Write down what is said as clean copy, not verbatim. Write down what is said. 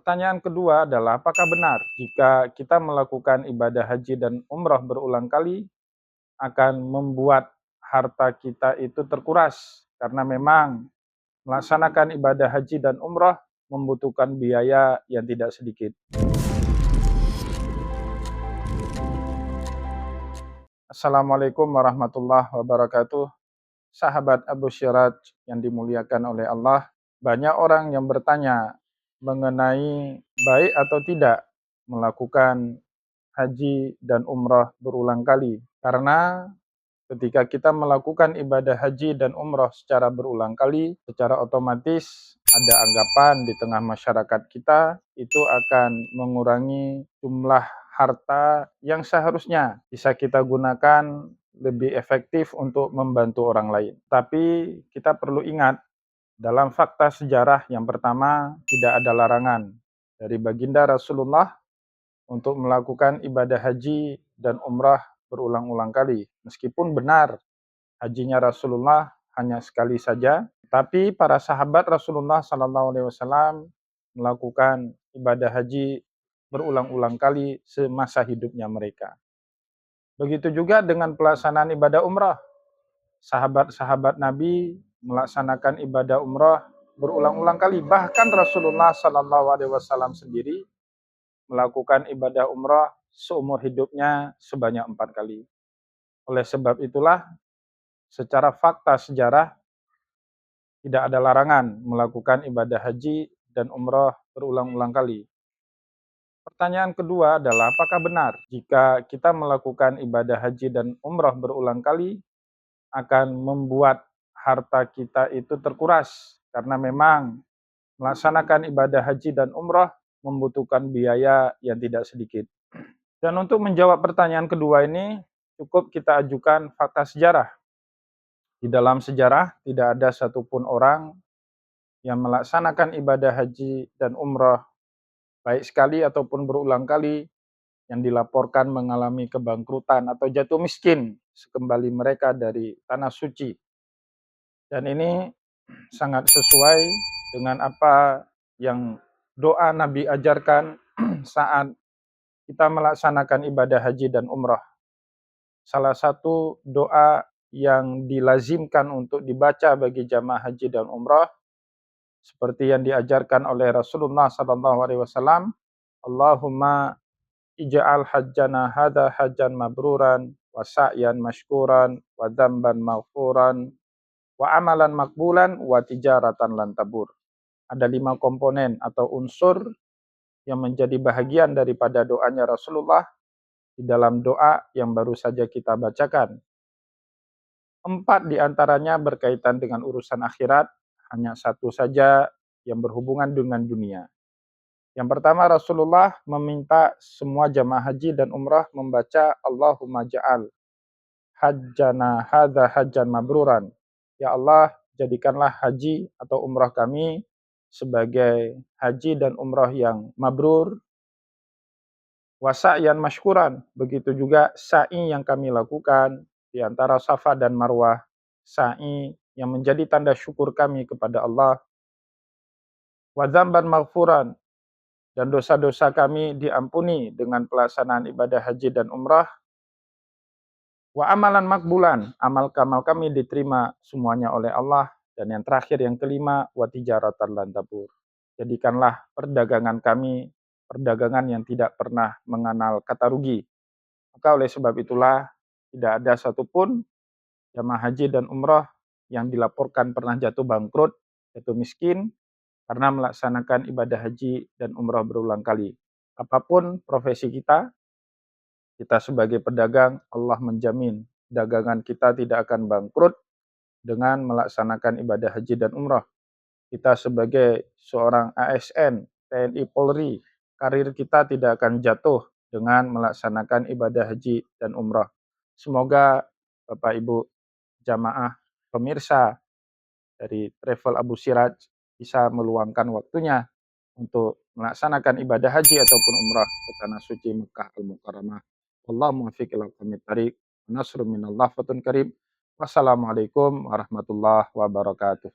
Pertanyaan kedua adalah, apakah benar jika kita melakukan ibadah haji dan umrah berulang kali akan membuat harta kita itu terkuras? Karena memang melaksanakan ibadah haji dan umrah membutuhkan biaya yang tidak sedikit. Assalamualaikum warahmatullahi wabarakatuh. Sahabat Abu Syiraj yang dimuliakan oleh Allah, banyak orang yang bertanya mengenai baik atau tidak melakukan haji dan umrah berulang kali. Karena ketika kita melakukan ibadah haji dan umrah secara berulang kali, secara otomatis ada anggapan di tengah masyarakat kita itu akan mengurangi jumlah harta yang seharusnya bisa kita gunakan lebih efektif untuk membantu orang lain. Tapi kita perlu ingat, dalam fakta sejarah yang pertama, tidak ada larangan dari baginda Rasulullah untuk melakukan ibadah haji dan umrah berulang-ulang kali. Meskipun benar hajinya Rasulullah hanya sekali saja, tapi para sahabat Rasulullah SAW melakukan ibadah haji berulang-ulang kali semasa hidupnya mereka. Begitu juga dengan pelaksanaan ibadah umrah. Sahabat-sahabat Nabi melaksanakan ibadah umrah berulang-ulang kali. Bahkan Rasulullah SAW sendiri melakukan ibadah umrah seumur hidupnya sebanyak 4 kali. Oleh sebab itulah, secara fakta sejarah, tidak ada larangan melakukan ibadah haji dan umrah berulang-ulang kali. Pertanyaan kedua adalah, apakah benar jika kita melakukan ibadah haji dan umrah berulang kali akan membuat harta kita itu terkuras? Karena memang melaksanakan ibadah haji dan umrah membutuhkan biaya yang tidak sedikit. Dan untuk menjawab pertanyaan kedua ini, cukup kita ajukan fakta sejarah. Di dalam sejarah, tidak ada satupun orang yang melaksanakan ibadah haji dan umrah baik sekali ataupun berulang kali yang dilaporkan mengalami kebangkrutan atau jatuh miskin sekembali mereka dari tanah suci. Dan ini sangat sesuai dengan apa yang doa Nabi ajarkan saat kita melaksanakan ibadah haji dan umrah. Salah satu doa yang dilazimkan untuk dibaca bagi jamaah haji dan umrah seperti yang diajarkan oleh Rasulullah SAW, Allahumma ij'al hajjana hadha hajjan mabruran wa sa'yan mashkuran wa dzamban maghfuran wa amalan makbulan wa tijaratan lan tabur. Ada 5 komponen atau unsur yang menjadi bahagian daripada doanya Rasulullah di dalam doa yang baru saja kita bacakan. 4 diantaranya berkaitan dengan urusan akhirat, hanya 1 saja yang berhubungan dengan dunia. Yang pertama, Rasulullah meminta semua jamaah haji dan umrah membaca Allahumma ja'al hajjana hadza hajjan mabruran. Ya Allah, jadikanlah haji atau umrah kami sebagai haji dan umrah yang mabrur, wa sa'yan mashkuran, begitu juga sa'i yang kami lakukan di antara Safa dan Marwah, sa'i yang menjadi tanda syukur kami kepada Allah, wa dzamban maghfuran, dan dosa-dosa kami diampuni dengan pelaksanaan ibadah haji dan umrah, wa amalan makbulan, amal-amal kami diterima semuanya oleh Allah, dan yang terakhir yang kelima, wa tijaratan lan tabur. Jadikanlah perdagangan kami perdagangan yang tidak pernah mengenal kata rugi. Maka oleh sebab itulah, tidak ada satupun jamaah haji dan umrah yang dilaporkan pernah jatuh bangkrut, jatuh miskin, karena melaksanakan ibadah haji dan umrah berulang kali. Apapun profesi kita sebagai pedagang, Allah menjamin dagangan kita tidak akan bangkrut dengan melaksanakan ibadah haji dan umrah. Kita sebagai seorang ASN, TNI Polri, karir kita tidak akan jatuh dengan melaksanakan ibadah haji dan umrah. Semoga Bapak Ibu jamaah pemirsa dari Travel Abu Syiraj bisa meluangkan waktunya untuk melaksanakan ibadah haji ataupun umrah ke tanah suci Mekah Al-Mukarramah. Wallahu muwaffiq ila aqwamit thariq. Nasrun minallah fatun karim. Wassalamualaikum warahmatullahi wabarakatuh.